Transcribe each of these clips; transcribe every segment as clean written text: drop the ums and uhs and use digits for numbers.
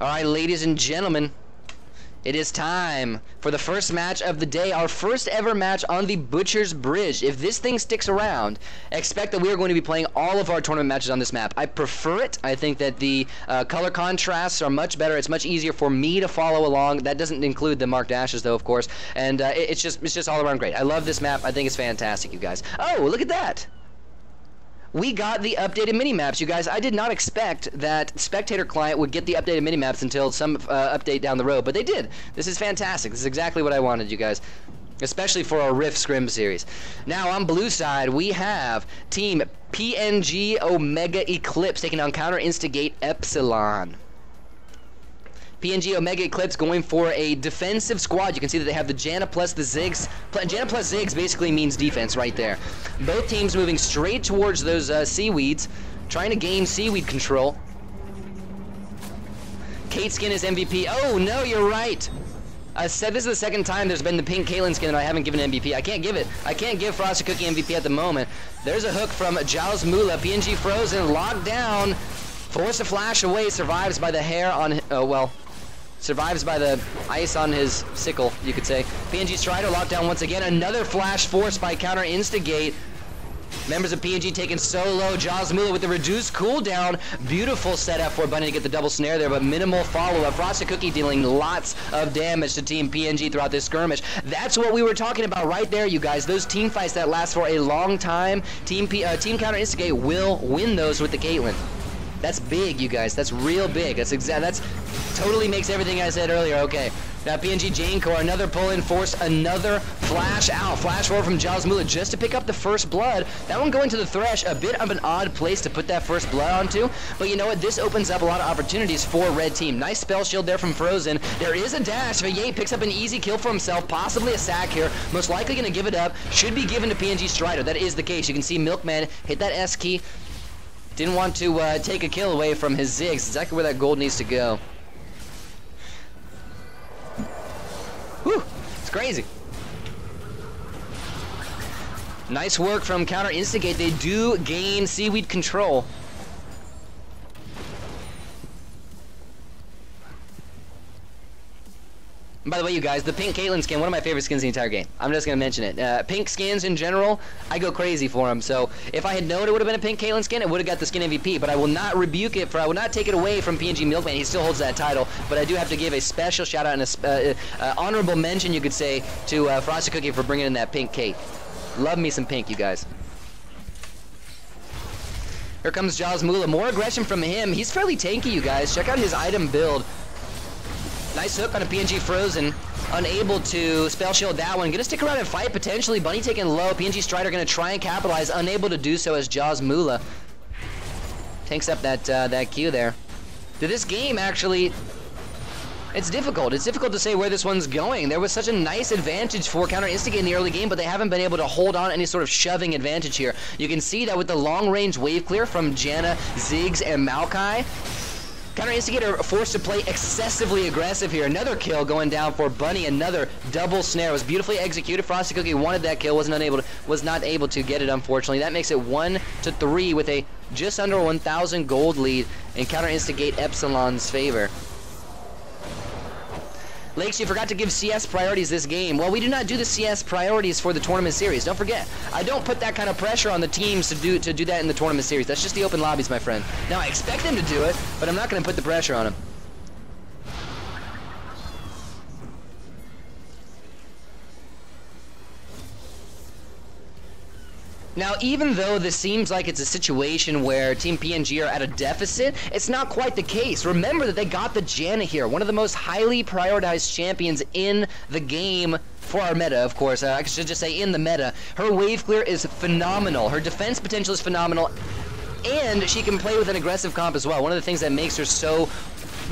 Alright, ladies and gentlemen, it is time for the first match of the day, our first ever match on the Butcher's Bridge. If this thing sticks around, expect that we are going to be playing all of our tournament matches on this map. I prefer it. I think that the color contrasts are much better. It's much easier for me to follow along. That doesn't include the marked dashes, though, of course. And it's just all around great. I love this map. I think it's fantastic, you guys. Oh, look at that. We got the updated mini-maps, you guys. I did not expect that Spectator Client would get the updated mini-maps until some update down the road, but they did. This is fantastic. This is exactly what I wanted, you guys, especially for our Rift Scrim series. Now, on blue side, we have Team PNG Omega Eclipse taking on Counter Instigate Epsilon. PNG Omega Eclipse going for a defensive squad. You can see that they have the Janna plus the Ziggs. Janna plus Ziggs basically means defense right there. Both teams moving straight towards those seaweeds, trying to gain seaweed control. Kate skin is MVP. Oh, no, you're right. I said this is the second time there's been the pink Caitlyn skin and I haven't given MVP. I can't give it. I can't give Frosted Cookie MVP at the moment. There's a hook from Giles Mula. PNG frozen, locked down, forced to flash away, survives by the hair on, survives by the ice on his sickle, you could say. PNG Strider locked down once again. Another flash force by Counter Instigate. Members of PNG taken solo. Jaws Mula with the reduced cooldown. Beautiful setup for Bunny to get the double snare there, but minimal follow-up. Frosted Cookie dealing lots of damage to Team PNG throughout this skirmish. That's what we were talking about right there, you guys. Those team fights that last for a long time. Team Counter Instigate will win those with the Caitlyn. That's big, you guys. That's real big. That's totally makes everything I said earlier okay. Now PNG Jane Core, another pull-in force, another flash out. Flash forward from Giles Mula just to pick up the first blood. That one going to the Thresh, a bit of an odd place to put that first blood onto. But you know what? This opens up a lot of opportunities for Red Team. Nice spell shield there from Frozen. There is a dash. Vayet picks up an easy kill for himself, possibly a sack here. Most likely going to give it up. Should be given to PNG Strider. That is the case. You can see Milkman hit that S key. Didn't want to take a kill away from his Ziggs. Exactly where that gold needs to go. Whew, it's crazy. Nice work from Counter Instigate. They do gain seaweed control. By the way, you guys, the pink Caitlyn skin, one of my favorite skins in the entire game. I'm just going to mention it. Pink skins in general, I go crazy for them. So if I had known it would have been a pink Caitlyn skin, it would have got the skin MVP. But I will not rebuke it, I will not take it away from PNG Milkman. He still holds that title. But I do have to give a special shout out and an honorable mention, you could say, to Frosted Cookie for bringing in that pink Kate. Love me some pink, you guys. Here comes Giles Mula. More aggression from him. He's fairly tanky, you guys. Check out his item build. Nice hook on a PNG Frozen. Unable to spell shield that one. Gonna stick around and fight potentially. Bunny taken low. PNG Strider gonna try and capitalize. Unable to do so as Jaws Mula tanks up that Q there. To this game, actually, it's difficult. It's difficult to say where this one's going. There was such a nice advantage for Counter Instigate in the early game, but they haven't been able to hold on any sort of shoving advantage here. You can see that with the long-range wave clear from Janna, Ziggs, and Maokai, Counter Instigator forced to play excessively aggressive here. Another kill going down for Bunny. Another double snare. It was beautifully executed. Frosted Cookie wanted that kill. Was not able to get it, unfortunately. That makes it 1-3 with a just under 1,000 gold lead in Counter Instigate Epsilon's favor. Lakes, you forgot to give CS priorities this game. Well, we do not do the CS priorities for the tournament series. Don't forget, I don't put that kind of pressure on the teams to do that in the tournament series. That's just the open lobbies, my friend. Now, I expect them to do it, but I'm not going to put the pressure on them. Now, even though this seems like it's a situation where Team PNG are at a deficit, it's not quite the case. Remember that they got the Janna here, one of the most highly prioritized champions in the game for our meta, of course. I should just say in the meta. Her wave clear is phenomenal. Her defense potential is phenomenal. And she can play with an aggressive comp as well. One of the things that makes her so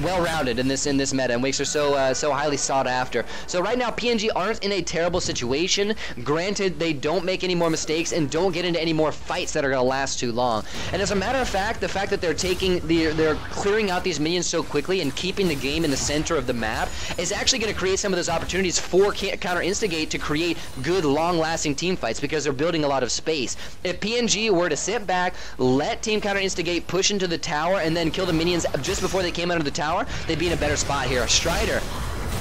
well-rounded in this meta and makes her so highly sought after. So right now PNG aren't in a terrible situation. Granted, they don't make any more mistakes and don't get into any more fights that are going to last too long. And as a matter of fact, the fact that they're clearing out these minions so quickly and keeping the game in the center of the map is actually going to create some of those opportunities for Counter Instigate to create good, long-lasting team fights because they're building a lot of space. If PNG were to sit back, let Team Counter Instigate push into the tower and then kill the minions just before they came out of the tower, tower, they'd be in a better spot here. Strider.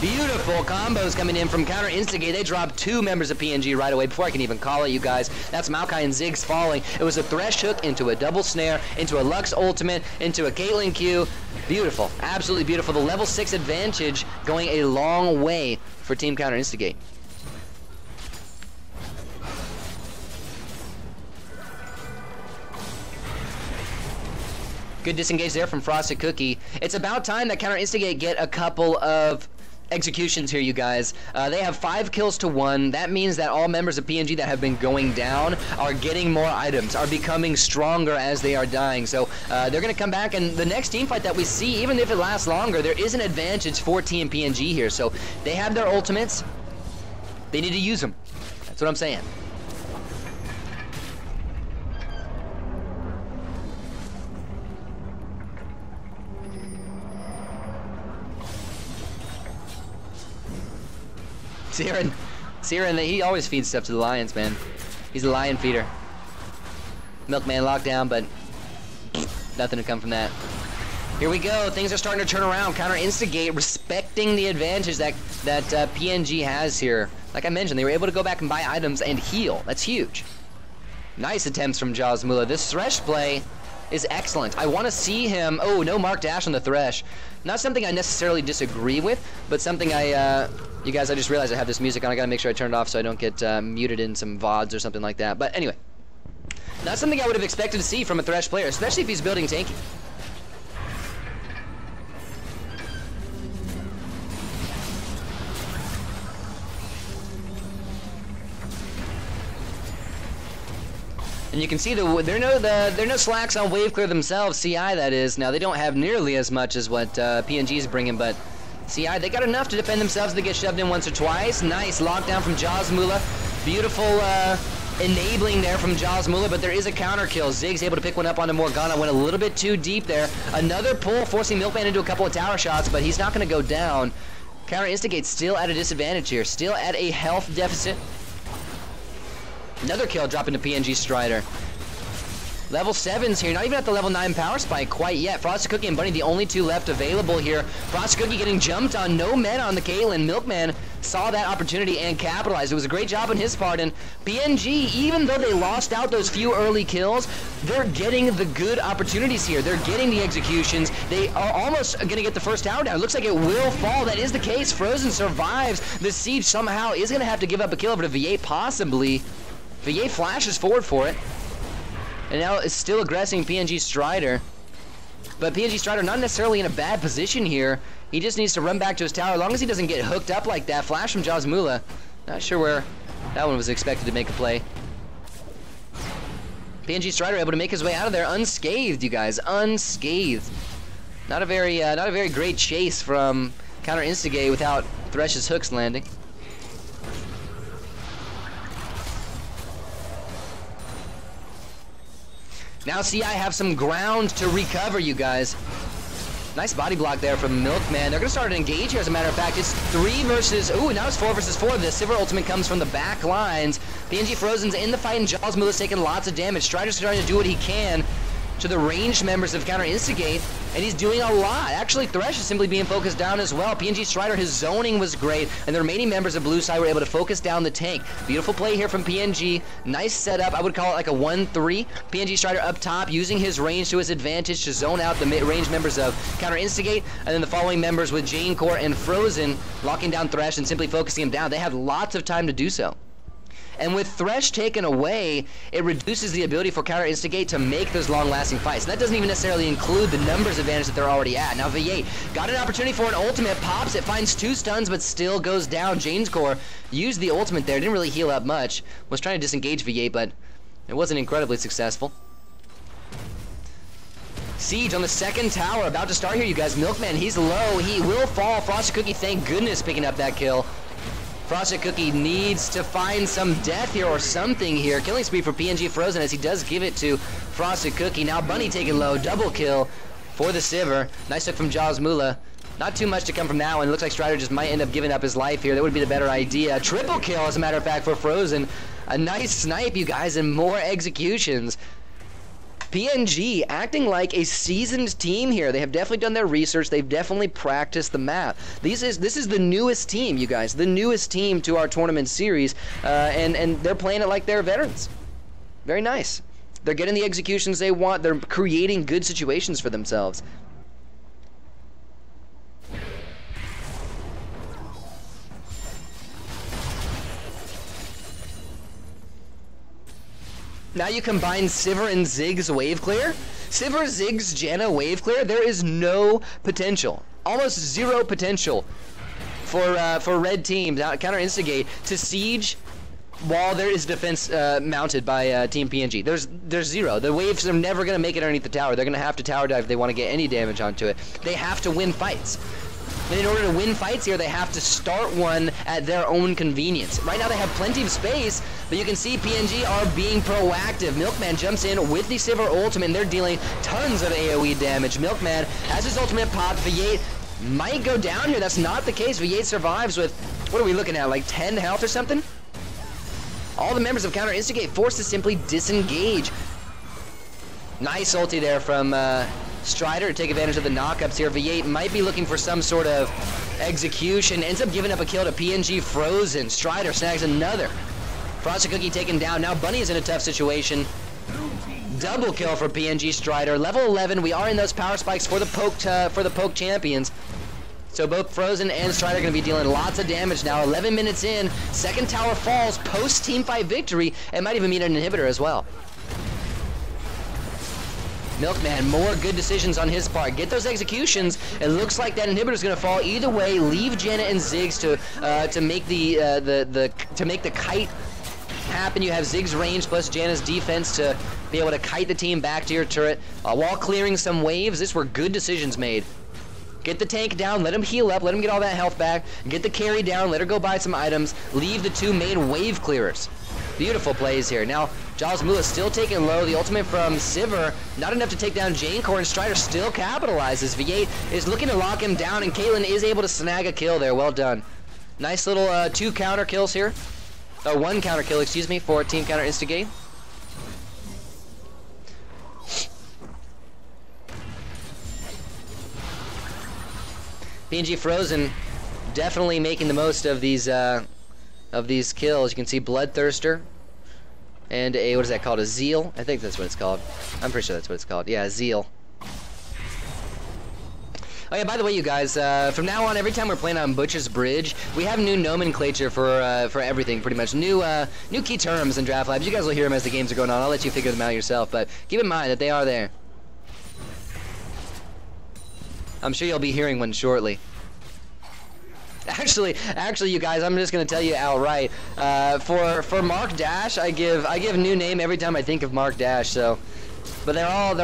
Beautiful combos coming in from Counter Instigate. They dropped 2 members of PNG right away before I can even call it, you guys. That's Maokai and Ziggs falling. It was a Thresh hook into a double snare, into a Lux ultimate, into a Caitlyn Q. Beautiful. Absolutely beautiful. The level 6 advantage going a long way for Team Counter Instigate. Good disengage there from Frosted Cookie. It's about time that Counter Instigate get a couple of executions here, you guys. They have 5 kills to 1. That means that all members of PNG that have been going down are getting more items, are becoming stronger as they are dying. So they're going to come back, and the next team fight that we see, even if it lasts longer, there is an advantage for Team PNG here. So they have their ultimates. They need to use them. That's what I'm saying. Siren, he always feeds stuff to the lions, man. He's a lion feeder. Milkman locked down, but nothing to come from that. Here we go. Things are starting to turn around. Counter Instigate respecting the advantage that PNG has here. Like I mentioned, they were able to go back and buy items and heal. That's huge. Nice attempts from Jaws Mula. This Thresh play is excellent. I want to see him. Oh, no Mark Dash on the Thresh. Not something I necessarily disagree with, but something you guys, I just realized I have this music on. I gotta make sure I turn it off so I don't get muted in some VODs or something like that. But anyway, not something I would have expected to see from a Thresh player, especially if he's building tanky. And you can see there are no slacks on wave clear themselves, CI that is. Now they don't have nearly as much as what PNG is bringing, but CI, they got enough to defend themselves. They get shoved in once or twice. Nice lockdown from Jaws Mula. Beautiful enabling there from Jaws Mula, but there is a counter kill. Ziggs able to pick one up onto Morgana. Went a little bit too deep there. Another pull forcing Milkman into a couple of tower shots, but he's not going to go down. Counter Instigate still at a disadvantage here. Still at a health deficit. Another kill dropping to PNG Strider. Level 7s here, not even at the level 9 power spike quite yet. Frosted Cookie and Bunny, the only 2 left available here. Frosted Cookie getting jumped on, no men on the Caitlyn. Milkman saw that opportunity and capitalized. It was a great job on his part, and PNG, even though they lost out those few early kills, they're getting the good opportunities here. They're getting the executions. They are almost going to get the first tower down. It looks like it will fall. That is the case. Frozen survives. The Siege somehow is going to have to give up a kill over to V8, possibly. V8 flashes forward for it. And now it's still aggressing PNG Strider. But PNG Strider not necessarily in a bad position here. He just needs to run back to his tower. As long as he doesn't get hooked up like that. Flash from Jaws Mula. Not sure where that one was expected to make a play. PNG Strider able to make his way out of there unscathed, you guys. Unscathed. Not a very great chase from Counter Instigate without Thresh's hooks landing. Now CI have some ground to recover, you guys. Nice body block there from Milkman. They're going to start an engage here, as a matter of fact. It's 3 versus... Ooh, now it's 4 versus 4. The Silver ultimate comes from the back lines. PNG Frozen's in the fight, and Jaws Mula's taking lots of damage. Strider's trying to do what he can to the ranged members of Counter Instigate, and he's doing a lot. Actually, Thresh is simply being focused down as well. PNG Strider, his zoning was great, and the remaining members of Blue Side were able to focus down the tank. Beautiful play here from PNG. Nice setup. I would call it like a 1-3. PNG Strider up top, using his range to his advantage to zone out the mid-range members of Counter Instigate, and then the following members with Jane Core and Frozen locking down Thresh and simply focusing him down. They have lots of time to do so. And with Thresh taken away, it reduces the ability for Counter Instigate to make those long-lasting fights. And that doesn't even necessarily include the numbers advantage that they're already at. Now V8 got an opportunity for an ultimate, pops it, finds 2 stuns, but still goes down. Jane's Core used the ultimate there, didn't really heal up much. Was trying to disengage V8, but it wasn't incredibly successful. Siege on the second tower, about to start here, you guys. Milkman, he's low, he will fall. Frosted Cookie, thank goodness, picking up that kill. Frosted Cookie needs to find some death here or something here. Killing spree for PNG Frozen as he does give it to Frosted Cookie. Now Bunny taking low. Double kill for the Sivir. Nice hook from Jaws Mula. Not too much to come from that one. Looks like Strider just might end up giving up his life here. That would be the better idea. Triple kill, as a matter of fact, for Frozen. A nice snipe, you guys, and more executions. PNG acting like a seasoned team here. They have definitely done their research. They've definitely practiced the map. This is the newest team, you guys. The newest team to our tournament series, and they're playing it like they're veterans. Very nice. They're getting the executions they want. They're creating good situations for themselves. Now you combine Sivir and Ziggs wave clear. Sivir, Ziggs, Janna wave clear. There is no potential, almost zero potential for red team counter instigate to siege while there is defense mounted by Team PNG. There's zero. The waves are never going to make it underneath the tower. They're going to have to tower dive if they want to get any damage onto it. They have to win fights. And in order to win fights here, they have to start one at their own convenience. Right now they have plenty of space, but you can see PNG are being proactive. Milkman jumps in with the Sivir ultimate, and they're dealing tons of AoE damage. Milkman has his ultimate popped. V8 might go down here. That's not the case. V8 survives with, what are we looking at, like 10 health or something? All the members of Counter Instigate forced to simply disengage. Nice ulti there from Strider to take advantage of the knockups here. V8 might be looking for some sort of execution. Ends up giving up a kill to PNG Frozen. Strider snags another. Frosted Cookie taken down. Now Bunny is in a tough situation. Double kill for PNG Strider. Level 11. We are in those power spikes for the poke champions. So both Frozen and Strider are going to be dealing lots of damage now. 11 minutes in. Second tower falls. Post team fight victory. And might even meet an inhibitor as well. Milkman, more good decisions on his part. Get those executions. It looks like that inhibitor is going to fall either way. Leave Janna and Ziggs to make the kite happen. You have Ziggs' range plus Janna's defense to be able to kite the team back to your turret while clearing some waves. These were good decisions made. Get the tank down, let him heal up, let him get all that health back. Get the carry down, let her go buy some items. Leave the two main wave clearers. Beautiful plays here. Now, Jaws Mula still taking low. The ultimate from Sivir, not enough to take down Janecore, and Strider still capitalizes. V8 is looking to lock him down, and Caitlyn is able to snag a kill there. Well done. Nice little 2 counter kills here. 1 counter kill, excuse me, for Team Counter Instigate. PNG Frozen definitely making the most of these kills. You can see Bloodthirster and a, what is that called, a Zeal? I think that's what it's called. I'm pretty sure that's what it's called. Yeah, Zeal. Oh yeah, by the way, you guys, from now on, every time we're playing on Butcher's Bridge, we have new nomenclature for everything, pretty much. New key terms in Draft Labs. You guys will hear them as the games are going on. I'll let you figure them out yourself, but keep in mind that they are there. I'm sure you'll be hearing one shortly. Actually, you guys, I'm just gonna tell you outright. For Mark Dash, I give new name every time I think of Mark Dash. So, but they're all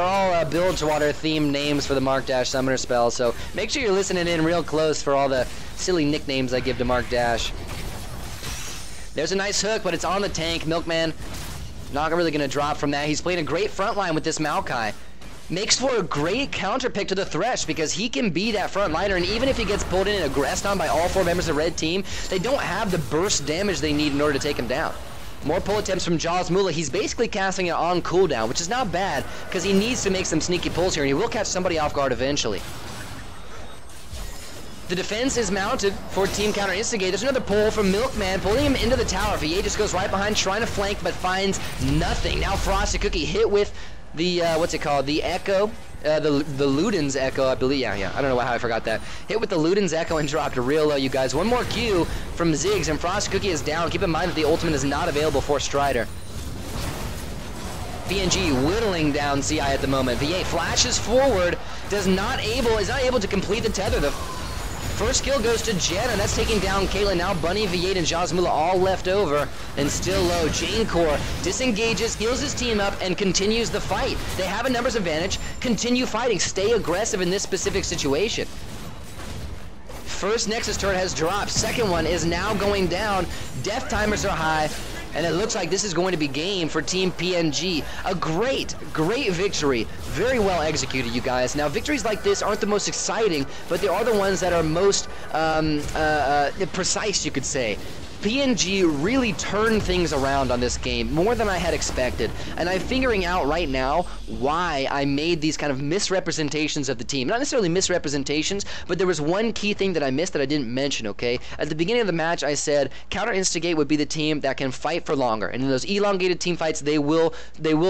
Bilgewater themed names for the Mark Dash summoner spell. So make sure you're listening in real close for all the silly nicknames I give to Mark Dash. There's a nice hook, but it's on the tank. Milkman not really gonna drop from that. He's playing a great front line with this Maokai. Makes for a great counter pick to the Thresh because he can be that front liner, and even if he gets pulled in and aggressed on by all 4 members of the red team, they don't have the burst damage they need in order to take him down. More pull attempts from Jaws Mula. He's basically casting it on cooldown, which is not bad because he needs to make some sneaky pulls here, and he will catch somebody off guard eventually. The defense is mounted for Team Counter Instigate. There's another pull from Milkman, pulling him into the tower. V8 just goes right behind, trying to flank, but finds nothing. Now Frosted Cookie hit with the, what's it called? The Echo. The Luden's Echo, I believe. Yeah. I don't know how I forgot that. Hit with the Luden's Echo and dropped real low, you guys. One more Q from Ziggs, and Frosted Cookie is down. Keep in mind that the ultimate is not available for Strider. PNG whittling down CI at the moment. V8 flashes forward, is not able to complete the tether. The first kill goes to Jen, and that's taking down Caitlyn. Now Bunny, V8, and Jasmula all left over, and still low. Janecore disengages, heals his team up, and continues the fight. They have a numbers advantage. Continue fighting. Stay aggressive in this specific situation. First Nexus turret has dropped. Second one is now going down. Death timers are high. And it looks like this is going to be game for Team PNG. A great victory. Very well executed, you guys. Now, victories like this aren't the most exciting, but they are the ones that are most precise, you could say. PNG really turned things around on this game more than I had expected, and I'm figuring out right now why I made these kind of misrepresentations of the team. Not necessarily misrepresentations, but there was one key thing that I missed that I didn't mention, okay? At the beginning of the match, I said Counter Instigate would be the team that can fight for longer, and in those elongated team fights, they will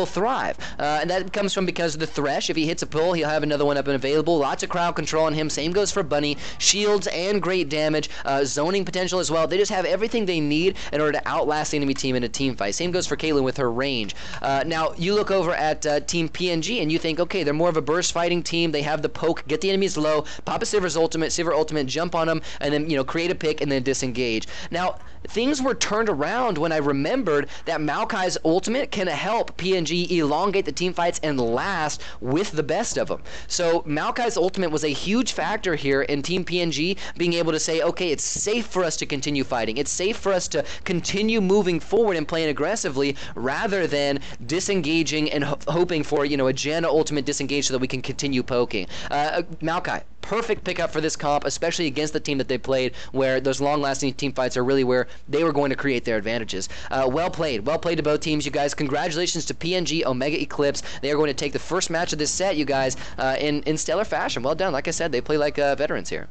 thrive. And that comes from because of the Thresh. If he hits a pull, he'll have another one up and available. Lots of crowd control on him. Same goes for Bunny. Shields and great damage, zoning potential as well. They just have everything they need in order to outlast the enemy team in a team fight. Same goes for Caitlyn with her range. Now, you look over at Team PNG and you think, okay, they're more of a burst fighting team. They have the poke, get the enemies low, pop a Sivir ultimate, jump on them, and then, you know, create a pick and then disengage. Now, things were turned around when I remembered that Maokai's ultimate can help PNG elongate the team fights and last with the best of them. So Maokai's ultimate was a huge factor here in Team PNG being able to say, okay, it's safe for us to continue fighting. It's safe for us to continue moving forward and playing aggressively rather than disengaging and hoping for, you know, a Janna ultimate disengage so that we can continue poking. Maokai, perfect pickup for this comp, especially against the team that they played, where those long-lasting team fights are really where they were going to create their advantages. Well played to both teams, you guys. Congratulations to PNG Omega Eclipse. They are going to take the first match of this set, you guys, in stellar fashion. Well done. Like I said, they play like veterans here.